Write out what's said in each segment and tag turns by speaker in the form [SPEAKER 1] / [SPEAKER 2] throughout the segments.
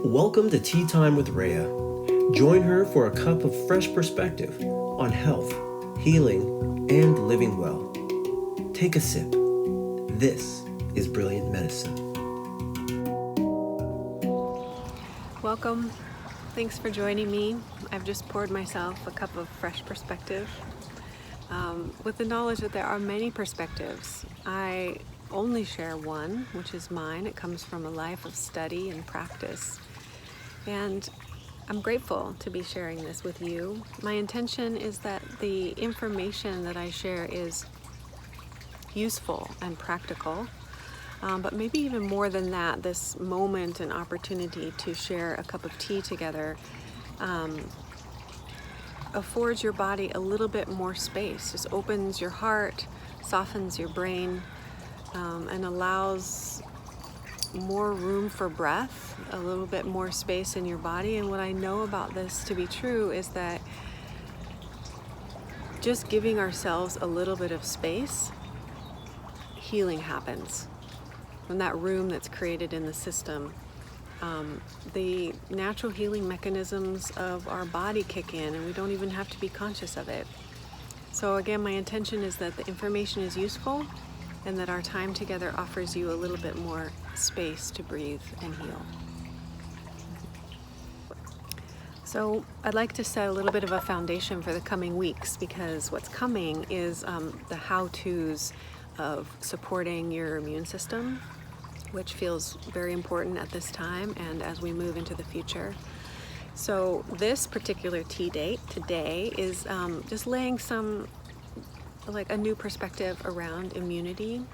[SPEAKER 1] Welcome to Tea Time with Rhea. Join her for a cup of fresh perspective on health, healing, and living well. Take a sip. This is Brilliant Medicine.
[SPEAKER 2] Welcome. Thanks for joining me. I've just poured myself a cup of fresh perspective with the knowledge that there are many perspectives. I only share one, which is mine. It comes from a life of study and practice. And I'm grateful to be sharing this with you. My intention is that the information that I share is useful and practical. But maybe even more than that, this moment and opportunity to share a cup of tea together affords your body a little bit more space, just opens your heart, softens your brain, and allows more room for breath, a little bit more space in your body. And what I know about this to be true is that just giving ourselves a little bit of space, healing happens. From that room that's created in the system, the natural healing mechanisms of our body kick in, and we don't even have to be conscious of it. So again, my intention is that the information is useful and that our time together offers you a little bit more space to breathe and heal. So I'd like to set a little bit of a foundation for the coming weeks, because what's coming is the how-tos of supporting your immune system, which feels very important at this time and as we move into the future. So this particular tea date today is just laying a new perspective around immunity.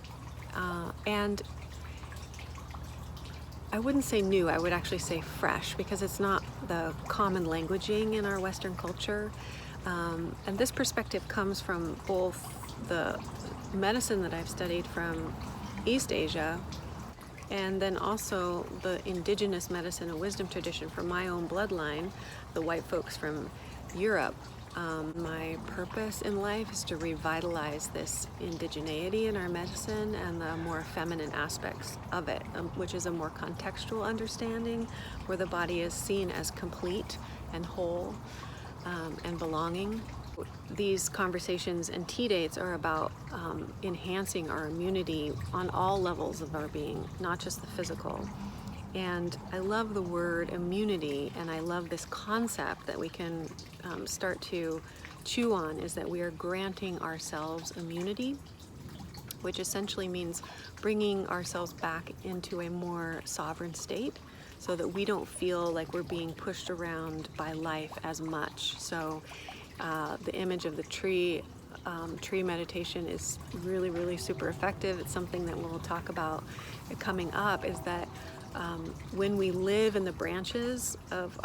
[SPEAKER 2] And I wouldn't say new, I would actually say fresh, because it's not the common languaging in our Western culture. And this perspective comes from both the medicine that I've studied from East Asia, and then also the indigenous medicine and wisdom tradition from my own bloodline, the white folks from Europe. My purpose in life is to revitalize this indigeneity in our medicine and the more feminine aspects of it, which is a more contextual understanding where the body is seen as complete and whole and belonging. These conversations and tea dates are about enhancing our immunity on all levels of our being, not just the physical. And I love the word immunity, and I love this concept that we can start to chew on, is that we are granting ourselves immunity, which essentially means bringing ourselves back into a more sovereign state so that we don't feel like we're being pushed around by life as much. So the image of the tree meditation is really, really super effective. It's something that we'll talk about coming up, is that when we live in the branches of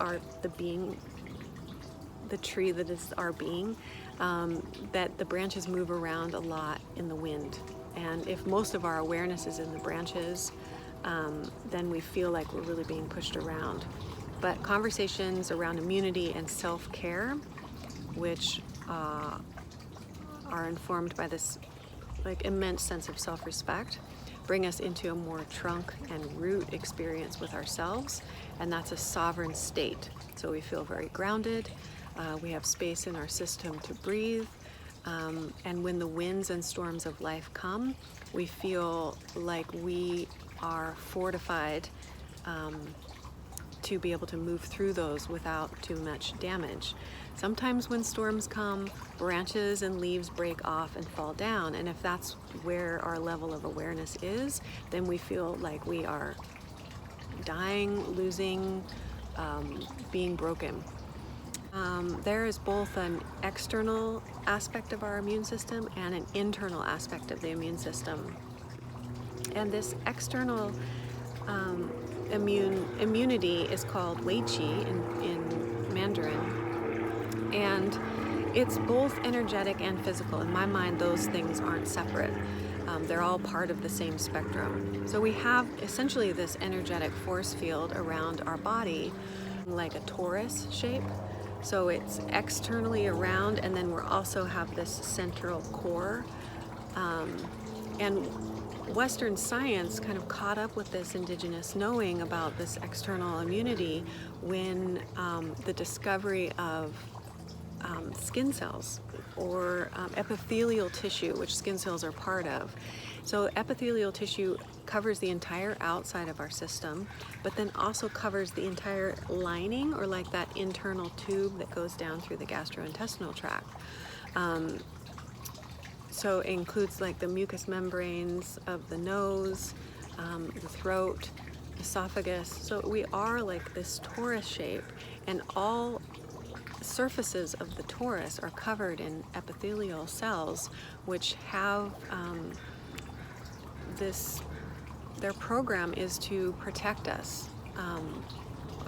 [SPEAKER 2] the tree that is our being, that the branches move around a lot in the wind. And if most of our awareness is in the branches, then we feel like we're really being pushed around. But conversations around immunity and self-care, which are informed by this immense sense of self-respect, bring us into a more trunk and root experience with ourselves, and that's a sovereign state. So we feel very grounded, we have space in our system to breathe, and when the winds and storms of life come, we feel like we are fortified to be able to move through those without too much damage. Sometimes when storms come, branches and leaves break off and fall down, and if that's where our level of awareness is, then we feel like we are dying, losing, being broken. There is both an external aspect of our immune system and an internal aspect of the immune system. And this external immunity is called Wei Qi in Mandarin. And it's both energetic and physical. In my mind, those things aren't separate. They're all part of the same spectrum. So we have essentially this energetic force field around our body, like a torus shape. So it's externally around, and then we also have this central core. And Western science kind of caught up with this indigenous knowing about this external immunity when the discovery of skin cells or epithelial tissue, which skin cells are part of. So epithelial tissue covers the entire outside of our system, but then also covers the entire lining, or like that internal tube that goes down through the gastrointestinal tract. So it includes like the mucous membranes of the nose, the throat, esophagus. So we are like this torus shape, and all surfaces of the torus are covered in epithelial cells, which have their program is to protect us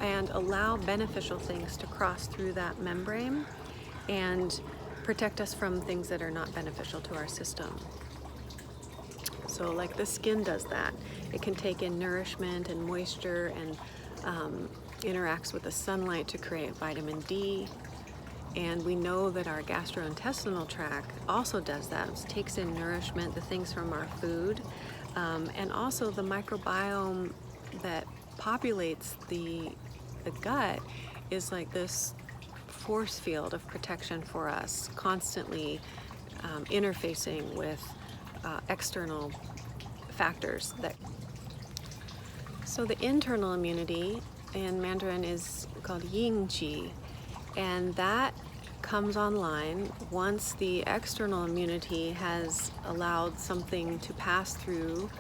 [SPEAKER 2] and allow beneficial things to cross through that membrane and protect us from things that are not beneficial to our system. So like the skin does that. It can take in nourishment and moisture and interacts with the sunlight to create vitamin D. And we know that our gastrointestinal tract also does that. It takes in nourishment, the things from our food, and also the microbiome that populates the gut is like this force field of protection for us, constantly interfacing with external factors. So the internal immunity in Mandarin is called Ying Qi, and that comes online once the external immunity has allowed something to pass through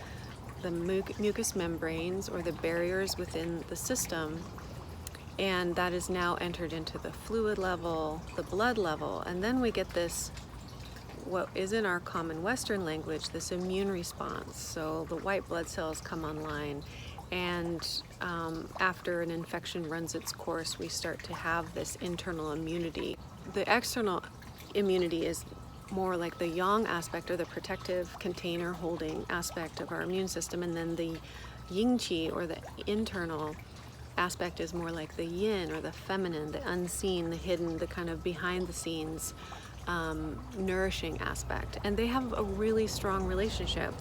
[SPEAKER 2] the mucous membranes or the barriers within the system, and that is now entered into the fluid level, the blood level, and then we get this, what is in our common Western language, this immune response. So the white blood cells come online, and after an infection runs its course, we start to have this internal immunity. The external immunity is more like the yang aspect, or the protective container holding aspect of our immune system, and then the yin qi, or the internal aspect, is more like the yin, or the feminine, the unseen, the hidden, the kind of behind the scenes nourishing aspect. And they have a really strong relationship.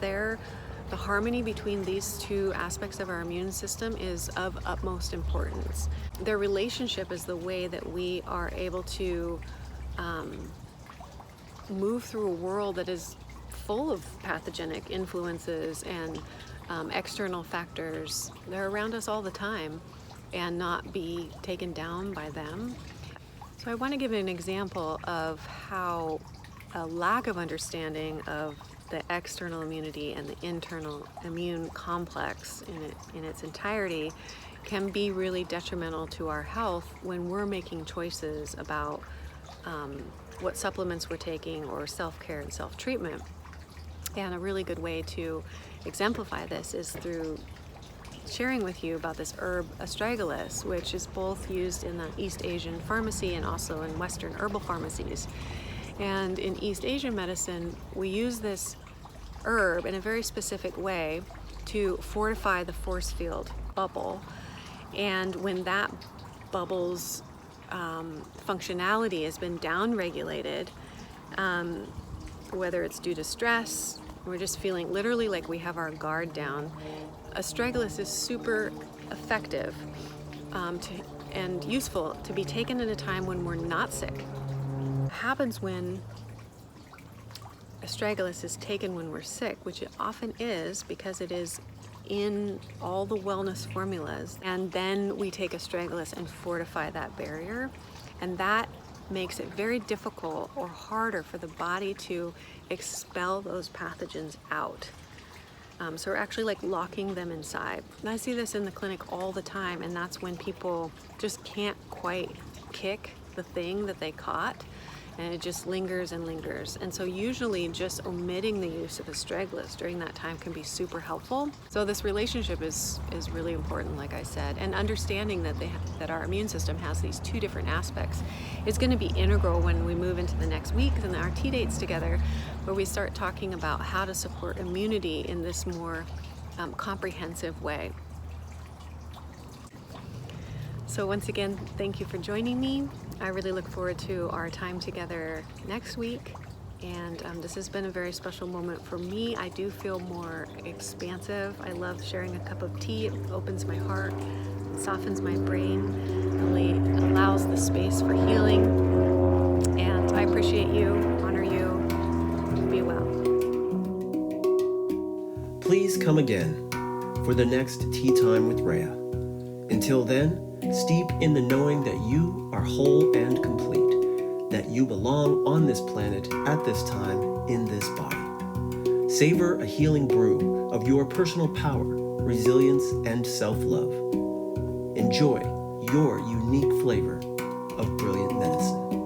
[SPEAKER 2] The harmony between these two aspects of our immune system is of utmost importance. Their relationship is the way that we are able to move through a world that is full of pathogenic influences and external factors. They're around us all the time, and not be taken down by them. So I want to give an example of how a lack of understanding of the external immunity and the internal immune complex in its entirety can be really detrimental to our health when we're making choices about what supplements we're taking, or self-care and self-treatment. And a really good way to exemplify this is through sharing with you about this herb astragalus, which is both used in the East Asian pharmacy and also in Western herbal pharmacies. And in East Asian medicine, we use this herb in a very specific way to fortify the force field bubble. And when that bubble's functionality has been downregulated, whether it's due to stress, we're just feeling literally like we have our guard down, astragalus is super effective and useful to be taken at a time when we're not sick. What happens when astragalus is taken when we're sick, which it often is because it is in all the wellness formulas, and then we take astragalus and fortify that barrier, and that makes it very difficult or harder for the body to expel those pathogens out. So we're actually like locking them inside. And I see this in the clinic all the time, and that's when people just can't quite kick the thing that they caught, and it just lingers and lingers. And so usually just omitting the use of astragalus during that time can be super helpful. So this relationship is really important, like I said, and understanding that that our immune system has these two different aspects is going to be integral when we move into the next week and our Teadates together, where we start talking about how to support immunity in this more comprehensive way. So once again, thank you for joining me. I really look forward to our time together next week. And this has been a very special moment for me. I do feel more expansive. I love sharing a cup of tea. It opens my heart, it softens my brain, really allows the space for healing. And I appreciate you, honor you. Be well.
[SPEAKER 1] Please come again for the next Tea Time with Rhea. Until then, steep in the knowing that you are whole and complete, that you belong on this planet at this time in this body. Savor a healing brew of your personal power, resilience, and self-love. Enjoy your unique flavor of brilliant medicine.